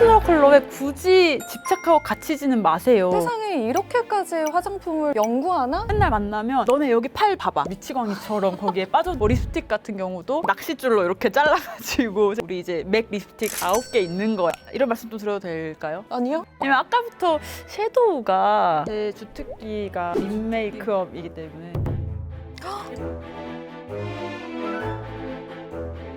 퍼스널 컬러에 굳이 집착하고 갇히지는 마세요. 세상에 이렇게까지 화장품을 연구하나? 맨날 만나면 너네 여기 팔 봐봐. 미치광이처럼 거기에 빠져. 뭐 립스틱 같은 경우도 낚싯줄로 이렇게 잘라가지고 우리 이제 맥 립스틱 9개 있는 거야. 이런 말씀 좀 드려도 될까요? 아니요? 왜냐면 아까부터 섀도우가 제 주특기가 립 메이크업이기 때문에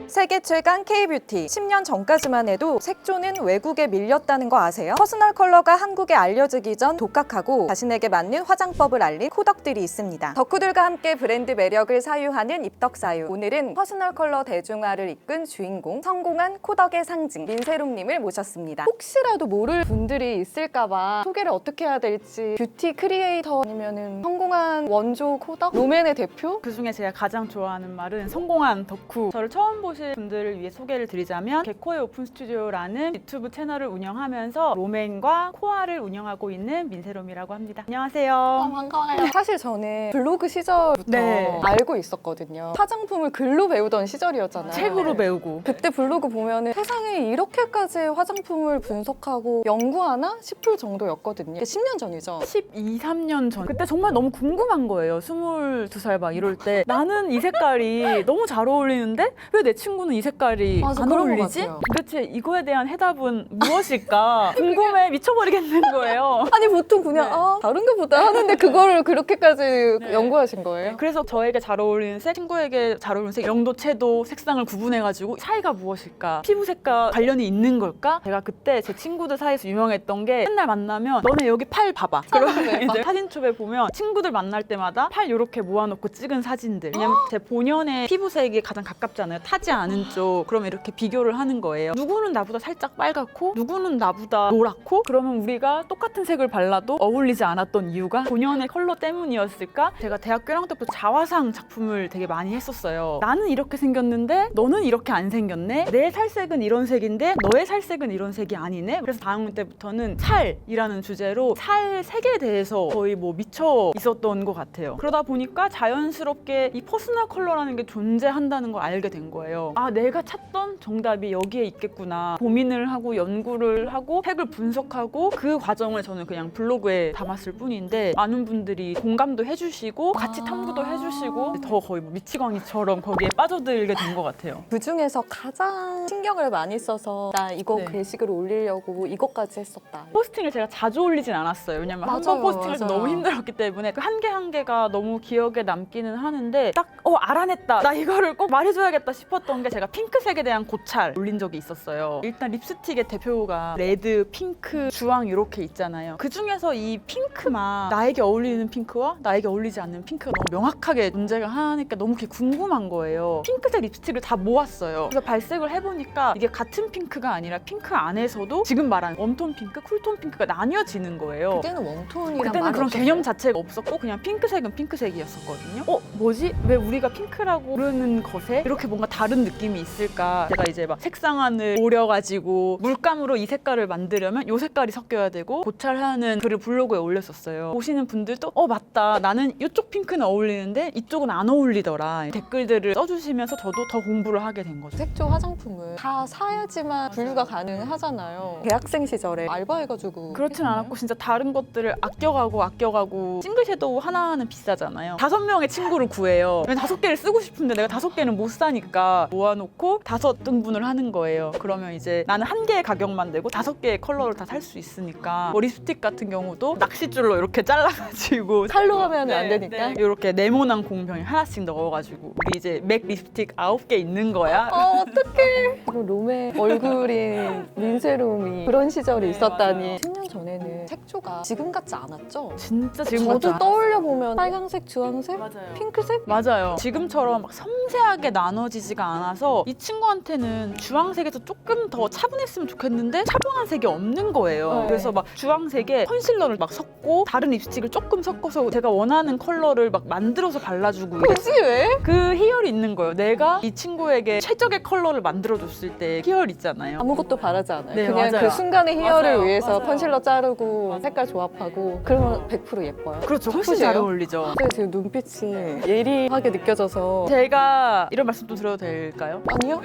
세계 최강 K-뷰티. 10년 전까지만 해도 색조는 외국에 밀렸다는 거 아세요? 퍼스널 컬러가 한국에 알려지기 전 독학하고 자신에게 맞는 화장법을 알린 코덕들이 있습니다. 덕후들과 함께 브랜드 매력을 사유하는 입덕사유. 오늘은 퍼스널 컬러 대중화를 이끈 주인공, 성공한 코덕의 상징 민세롬님을 모셨습니다. 혹시라도 모를 분들이 있을까봐 소개를 어떻게 해야 될지, 뷰티 크리에이터 아니면 성공한 원조 코덕? 롬앤의 대표? 그중에 제가 가장 좋아하는 말은 성공한 덕후. 저를 처음 보실 분들을 위해 소개를 드리자면 개코의 오픈 스튜디오라는 유튜브 채널을 운영하면서 롬앤과 코아를 운영하고 있는 민세롬이라고 합니다. 안녕하세요. 반가워요. 사실 저는 블로그 시절부터 네. 알고 있었거든요. 화장품을 글로 배우던 시절이었잖아요. 책으로 배우고. 그때 블로그 보면은 세상에 이렇게까지 화장품을 분석하고 연구하나 싶을 정도였거든요. 10년 전이죠. 12, 3년 전. 그때 정말 너무 궁금한 거예요. 22살 막 이럴 때. 나는 이 색깔이 너무 잘 어울리는데 왜 내 친구는 이 색깔이 맞아, 안 그런 것 어울리지? 같아요. 도대체 이거에 대한 해답은 무엇일까? 궁금해 미쳐버리겠는 거예요. 아니 보통 그냥 네. 다른 것보다 하는데 그거를 그렇게까지 네. 연구하신 거예요? 그래서 저에게 잘 어울리는 색, 친구에게 잘 어울리는 색, 영도, 채도, 색상을 구분해가지고 차이가 무엇일까? 피부색과 관련이 있는 걸까? 제가 그때 제 친구들 사이에서 유명했던 게 맨날 만나면 너네 여기 팔 봐봐. 그러면 이제 사진첩에 보면 친구들 만날 때마다 팔 이렇게 모아놓고 찍은 사진들. 왜냐면 제 본연의 피부색이 가장 가깝잖아요. 타지 않은 쪽. 그러면 이렇게 비교를 하는 거예요. 누구는 나보다 살짝 빨갛고 누구는 나보다 노랗고 그러면 우리가 똑같은 색을 발라도 어울리지 않았던 이유가 본연의 컬러 때문이었을까? 제가 대학교 1학년 때부터 자화상 작품을 되게 많이 했었어요. 나는 이렇게 생겼는데 너는 이렇게 안 생겼네? 내 살색은 이런 색인데 너의 살색은 이런 색이 아니네? 그래서 다학년 때부터는 살이라는 주제로 살색에 대해서 거의 뭐 미쳐 있었던 것 같아요. 그러다 보니까 자연스럽게 이 퍼스널 컬러라는 게 존재한다는 걸 알게 된 거예요. 아, 내가 찾던 정답이 여기에 있겠구나. 고민을 하고 연구를 하고 색을 분석하고 그 과정을 저는 그냥 블로그에 담았을 뿐인데 많은 분들이 공감도 해주시고 같이 탐구도 해주시고 더 거의 뭐 미치광이처럼 거기에 빠져들게 된 것 같아요. 그 중에서 가장 신경을 많이 써서 나 이거 네. 게시글 올리려고 이것까지 했었다. 포스팅을 제가 자주 올리진 않았어요. 왜냐면 한 번 맞아요, 포스팅을 맞아요. 너무 힘들었기 때문에 그 한 개 한 개가 너무 기억에 남기는 하는데 딱 알아냈다. 나 이거를 꼭 말해줘야겠다 싶었던 게 제가 핑크색에 대한 고찰 올린 적이 있었어요. 일단 립스틱의 대표가 레드, 핑크, 주황 이렇게 있잖아요. 그 중에서 이 핑크만 나에게 어울리는 핑크와 나에게 어울리지 않는 핑크가 너무 명확하게 존재가 하니까 너무 그게 궁금한 거예요. 핑크색 립스틱을 다 모았어요. 그래서 발색을 해보니까 이게 같은 핑크가 아니라 핑크 안에서도 지금 말한 웜톤 핑크, 쿨톤 핑크가 나뉘어지는 거예요. 그때는 웜톤이랑 그때는 많이 그런 없었어요. 개념 자체가 없었고 그냥 핑크색은 핑크색이었었거든요. 뭐지? 왜 우리가 핑크라고 부르는 것에 이렇게 뭔가 다른 느낌이 있을까? 제가 이제 막 색상안을 오려가지고 물감으로 이 색깔을 만들려면 이 색깔이 섞여야 되고 고찰하는 글을 블로그에 올렸었어요. 보시는 분들도 맞다. 나는 이쪽 핑크는 어울리는데 이쪽은 안 어울리더라. 댓글들을 써주시면서 저도 더 공부를 하게 된 거죠. 색조 화장품을 다 사야지만 분류가 가능하잖아요. 대학생 시절에 알바해가지고 그렇진 않았고 진짜 다른 것들을 아껴가고 싱글 섀도우 하나는 비싸잖아요. 5명의 친구를 구해요. 왜냐면 5개를 쓰고 싶은데 내가 5개는 못 사니까 모아놓고 5등분을 하는 거예요. 그러면 이제 나는 1개의 가격만 내고 5개의 컬러를 다 살 수 있으니까 뭐 립스틱 같은 경우도 낚싯줄로 이렇게 잘라가지고 칼로 하면 안 되니까. 이렇게 네모난 공병에 하나씩 넣어가지고 우리 이제 맥 립스틱 9개 있는 거야. 어떡해. 그리고 롬의 얼굴인 민세롬이 그런 시절이 네, 있었다니. 맞아요. 10년 전에는 색조가 지금 같지 않았죠? 진짜 지금 같지 저도 않아. 떠올려 보면 빨강색, 주황색, 맞아요. 핑크색? 맞아요. 지금처럼 막 섬세하게 나눠지지가 않아서 이 친구한테는 주황색에서 조금 더 차분했으면 좋겠는데 차분한 색이 없는 거예요. 네. 그래서 막 주황색에 컨실러를 막 섞고 다른 립스틱을 조금 섞어서 제가 원하는 컬러를 막 만들어서 발라주고 굳이 왜? 그 희열이 있는 거예요. 내가 이 친구에게 최적의 컬러를 만들어줬을 때 희열 있잖아요. 아무것도 바라지 않아요. 네, 그냥 맞아요. 그 순간의 희열을 맞아요, 위해서 맞아요. 컨실러 자르고 핑크색으로 색깔 조합하고 그러면 100% 예뻐요. 그렇죠. 훨씬 잘 예쁘세요? 어울리죠. 갑자기 지금 눈빛이 예리하게 느껴져서 제가 이런 말씀 좀 드려도 될까요? 아니요?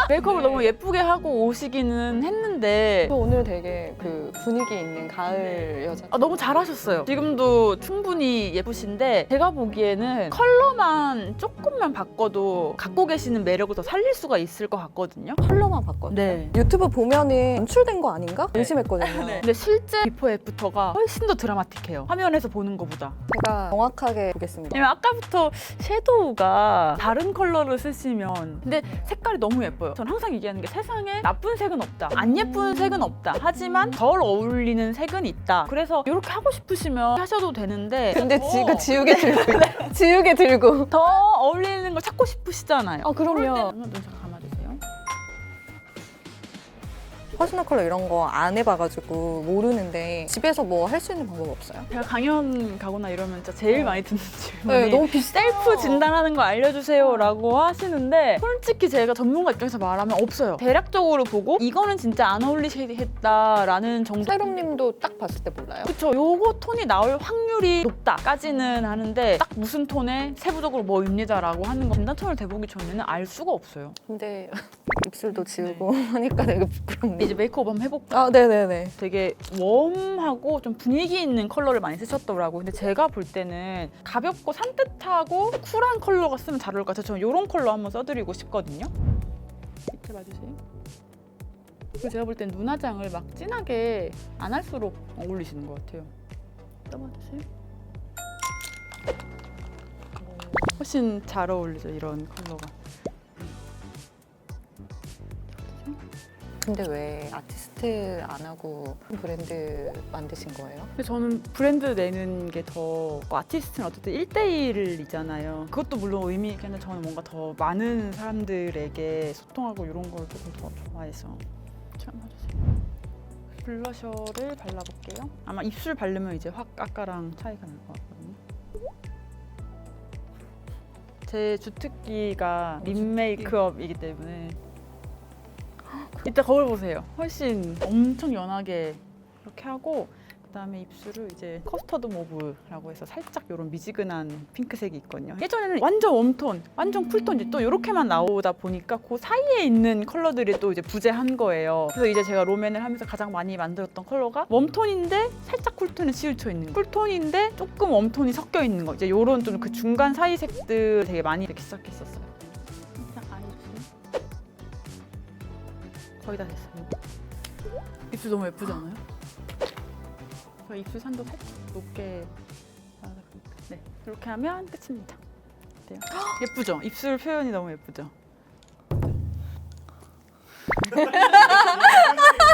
메이크업을 너무 예쁘게 하고 오시기는 했는데 저 오늘 되게 그 분위기 있는 가을 여자. 너무 잘하셨어요. 지금도 충분히 예쁘신데 제가 보기에는 컬러만 조금만 바꿔도 갖고 계시는 매력을 더 살릴 수가 있을 것 같거든요. 컬러만 바꿨어요. 네. 유튜브 보면은 연출된 거 아닌가? 의심했거든요. 근데 실제 비포 애프터가 훨씬 더 드라마틱해요. 화면에서 보는 것보다. 제가 정확하게 보겠습니다. 왜냐면 아까부터 섀도우가 다른 컬러를 쓰시면 근데 색깔이 너무 예뻐요. 전 항상 얘기하는 게 세상에 나쁜 색은 없다. 안 예쁜 색은 없다. 하지만 덜 어울리는 색은 있다. 그래서 이렇게 하고 싶으시면 하셔도 되는데 근데 지금 지우개 들고 지우개 들고 더 어울리는 걸 찾고 싶으시잖아요. 그럼요. 눈 좀 감아주세요. 퍼스널 컬러 이런 거 안 해봐가지고 모르는데 집에서 뭐 할 수 있는 방법 없어요? 제가 강연 가거나 이러면 진짜 제일 많이 듣는 질문이 네, 너무 비슷해요. 셀프 진단하는 거 알려주세요 라고 하시는데 솔직히 제가 전문가 입장에서 말하면 없어요. 대략적으로 보고 이거는 진짜 안 어울리시겠다라는 정도. 세롬님도 딱 봤을 때 몰라요? 그쵸. 요거 톤이 나올 확률이 높다까지는 하는데 딱 무슨 톤에 세부적으로 뭐 입니다라고 하는 거 진단톤을 대보기 전에는 알 수가 없어요. 근데 입술도 지우고 하니까 되게 부끄럽네. 이제 메이크업 한번 해볼까요? 네네네. 되게 웜하고 좀 분위기 있는 컬러를 많이 쓰셨더라고요. 근데 제가 볼 때는 가볍고 산뜻하고 쿨한 컬러가 쓰면 잘 어울릴 것 같아요. 저는 이런 컬러 한번 써드리고 싶거든요. 밑에 봐주세요. 그리고 제가 볼 땐 눈화장을 막 진하게 안 할수록 어울리시는 것 같아요. 떠봐주세요. 훨씬 잘 어울리죠, 이런 컬러가. 근데 왜 아티스트 안 하고 브랜드 만드신 거예요? 근데 저는 브랜드 내는 게 더 아티스트는 어쨌든 1대1이잖아요. 그것도 물론 의미 있겠는데 저는 뭔가 더 많은 사람들에게 소통하고 이런 걸 조금 더 좋아해서. 자, 봐주세요. 블러셔를 발라볼게요. 아마 입술 바르면 이제 확 아까랑 차이가 날 것 같거든요. 제 주특기가 립 메이크업이기 때문에 이따 거울 보세요. 훨씬 엄청 연하게 이렇게 하고 그다음에 입술을 이제 커스터드 모브라고 해서 살짝 이런 미지근한 핑크색이 있거든요. 예전에는 완전 웜톤, 완전 쿨톤 이제 또 이렇게만 나오다 보니까 그 사이에 있는 컬러들이 또 이제 부재한 거예요. 그래서 이제 제가 롬앤을 하면서 가장 많이 만들었던 컬러가 웜톤인데 살짝 쿨톤에 치우쳐 있는 거, 쿨톤인데 조금 웜톤이 섞여 있는 거. 이제 이런 좀 그 중간 사이 색들 되게 많이 이렇게 시작했었어요. 살짝 아이주세요. 거의 다 됐어요. 입술 너무 예쁘지 않아요? 저 입술 산도 살짝 높게 네, 이렇게 하면 끝입니다. 어때요? 예쁘죠? 입술 표현이 너무 예쁘죠?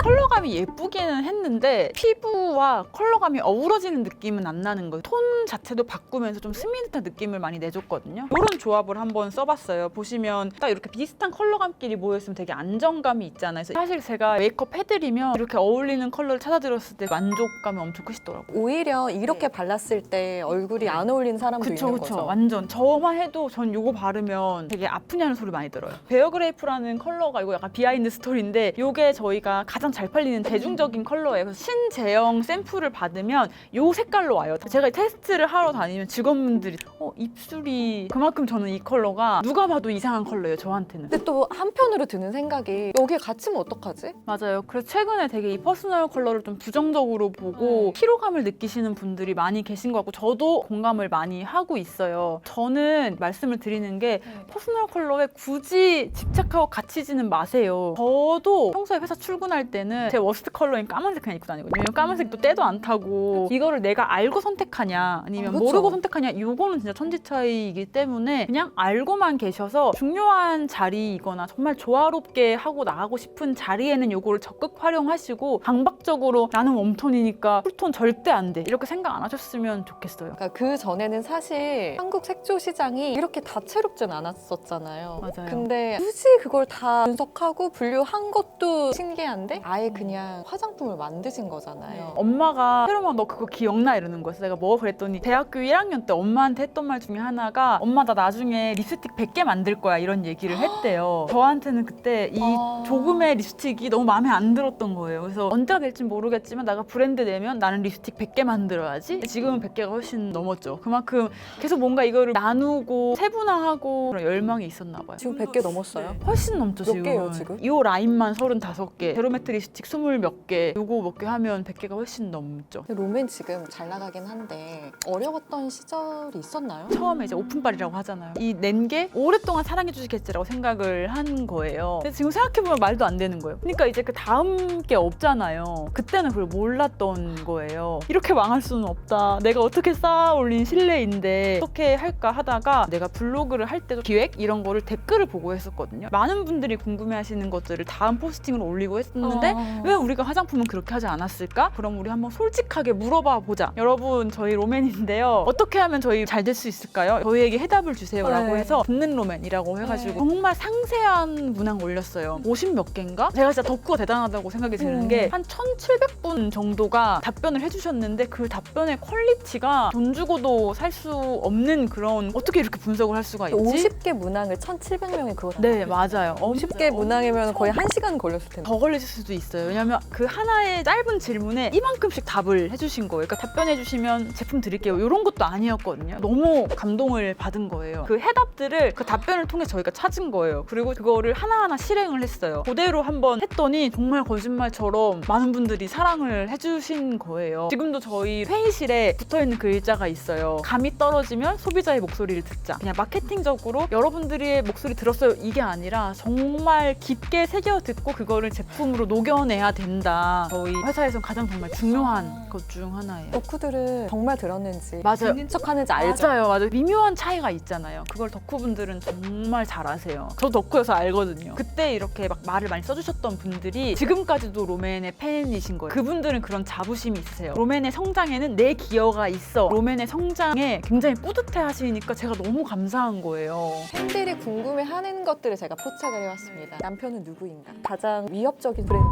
컬러감이 예쁘기는 했는데 피부와 컬러감이 어우러지는 느낌은 안 나는 거예요. 톤 자체도 바꾸면서 좀 스미듯한 느낌을 많이 내줬거든요. 이런 조합을 한번 써봤어요. 보시면 딱 이렇게 비슷한 컬러감끼리 모여있으면 되게 안정감이 있잖아요. 그래서 사실 제가 메이크업 해드리면 이렇게 어울리는 컬러를 찾아들었을 때 만족감이 엄청 크시더라고요. 오히려 이렇게 발랐을 때 얼굴이 안 어울리는 사람도 그쵸, 있는 그쵸. 거죠. 완전 저만 해도 전 이거 바르면 되게 아프냐는 소리 많이 들어요. 베어그레이프라는 컬러가 이거 약간 비하인드 스토리인데 이게 저희가 가장 잘 팔리는 대중적인 컬러예요. 그래서 신제형 샘플을 받으면 이 색깔로 와요. 제가 테스트를 하러 다니면 직원분들이 입술이 그만큼 저는 이 컬러가 누가 봐도 이상한 컬러예요, 저한테는. 근데 또 한편으로 드는 생각이 여기에 갇히면 어떡하지? 맞아요. 그래서 최근에 되게 이 퍼스널 컬러를 좀 부정적으로 보고 피로감을 느끼시는 분들이 많이 계신 것 같고 저도 공감을 많이 하고 있어요. 저는 말씀을 드리는 게 퍼스널 컬러에 굳이 집착하고 갇히지는 마세요. 저도 평소에 회사 출근할 때는 제 워스트 컬러인 까만색 그냥 입고 다니거든요. 왜냐면 까만색도 때도 안 타고 이거를 내가 알고 선택하냐 아니면 그쵸. 모르고 선택하냐 이거는 진짜 천지 차이이기 때문에 그냥 알고만 계셔서 중요한 자리이거나 정말 조화롭게 하고 나가고 싶은 자리에는 이거를 적극 활용하시고 강박적으로 나는 웜톤이니까 쿨톤 절대 안 돼 이렇게 생각 안 하셨으면 좋겠어요. 그러니까 그 전에는 사실 한국 색조 시장이 이렇게 다채롭진 않았었잖아요. 맞아요. 근데 굳이 그걸 다 분석하고 분류한 것도 신기한데 아예 그냥 그냥 화장품을 만드신 거잖아요. 엄마가 새로만 너 그거 기억나? 이러는 거였어. 내가 뭐 그랬더니 대학교 1학년 때 엄마한테 했던 말 중에 하나가 엄마 나 나중에 립스틱 100개 만들 거야 이런 얘기를 했대요. 저한테는 그때 이 조금의 립스틱이 너무 마음에 안 들었던 거예요. 그래서 언제가 될지 모르겠지만 내가 브랜드 내면 나는 립스틱 100개 만들어야지. 지금은 100개가 훨씬 넘었죠. 그만큼 계속 뭔가 이거를 나누고 세분화하고 그런 열망이 있었나 봐요. 지금 100개 넘었어요? 훨씬 넘죠. 몇 지금. 개예요, 지금? 이 라인만 35개, 제로매트 립스틱 20 몇 개, 요거 몇 개 하면 100개가 훨씬 넘죠. 롬앤 지금 잘 나가긴 한데 어려웠던 시절이 있었나요? 처음에 이제 오픈빨이라고 하잖아요. 이 낸 게 오랫동안 사랑해 주시겠지라고 생각을 한 거예요. 근데 지금 생각해보면 말도 안 되는 거예요. 그러니까 이제 그 다음 게 없잖아요. 그때는 그걸 몰랐던 거예요. 이렇게 망할 수는 없다. 내가 어떻게 쌓아 올린 신뢰인데 어떻게 할까 하다가 내가 블로그를 할 때도 기획 이런 거를 댓글을 보고 했었거든요. 많은 분들이 궁금해하시는 것들을 다음 포스팅으로 올리고 했었는데 왜 우리가 화장품은 그렇게 하지 않았을까? 그럼 우리 한번 솔직하게 물어봐 보자. 여러분 저희 롬앤인데요. 어떻게 하면 저희 잘 될 수 있을까요? 저희에게 해답을 주세요라고 네. 해서 듣는 롬앤이라고 해가지고 정말 상세한 문항 올렸어요. 50 몇 개인가? 제가 진짜 덕후가 대단하다고 생각이 드는 게 한 1,700분 정도가 답변을 해주셨는데 그 답변의 퀄리티가 돈 주고도 살 수 없는 그런 어떻게 이렇게 분석을 할 수가 있지? 50개 문항을 1,700명이 그거 다 네 맞아요. 50개 문항이면 거의 1시간 걸렸을 텐데. 더 걸릴 수도 있어요. 왜냐면 그 하나의 짧은 질문에 이만큼씩 답을 해주신 거예요. 그러니까 답변해주시면 제품 드릴게요. 이런 것도 아니었거든요. 너무 감동을 받은 거예요. 그 해답들을 그 답변을 통해 저희가 찾은 거예요. 그리고 그거를 하나하나 실행을 했어요. 그대로 한번 했더니 정말 거짓말처럼 많은 분들이 사랑을 해주신 거예요. 지금도 저희 회의실에 붙어있는 글자가 있어요. 감이 떨어지면 소비자의 목소리를 듣자. 그냥 마케팅적으로 여러분들의 목소리 들었어요. 이게 아니라 정말 깊게 새겨 듣고 그거를 제품으로 녹여내야 된다. 저희 회사에서 가장 정말 중요한 것 중 하나예요. 덕후들은 정말 들었는지 맞아요. 듣는 척하는지 알죠? 맞아요. 미묘한 차이가 있잖아요. 그걸 덕후분들은 정말 잘 아세요. 저도 덕후여서 알거든요. 그때 이렇게 막 말을 많이 써주셨던 분들이 지금까지도 롬앤의 팬이신 거예요. 그분들은 그런 자부심이 있으세요. 롬앤의 성장에는 내 기여가 있어. 롬앤의 성장에 굉장히 뿌듯해 하시니까 제가 너무 감사한 거예요. 팬들이 궁금해하는 것들을 제가 포착을 해왔습니다. 남편은 누구인가? 가장 위협적인 브랜드?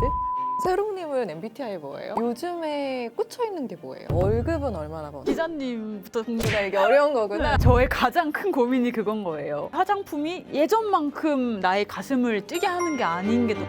세롱님은 MBTI 뭐예요? 요즘에 꽂혀있는 게 뭐예요? 월급은 얼마나 버나요? 기자님부터 내가 이게 어려운 거구나. 저의 가장 큰 고민이 그건 거예요. 화장품이 예전만큼 나의 가슴을 뛰게 하는 게 아닌 게 너무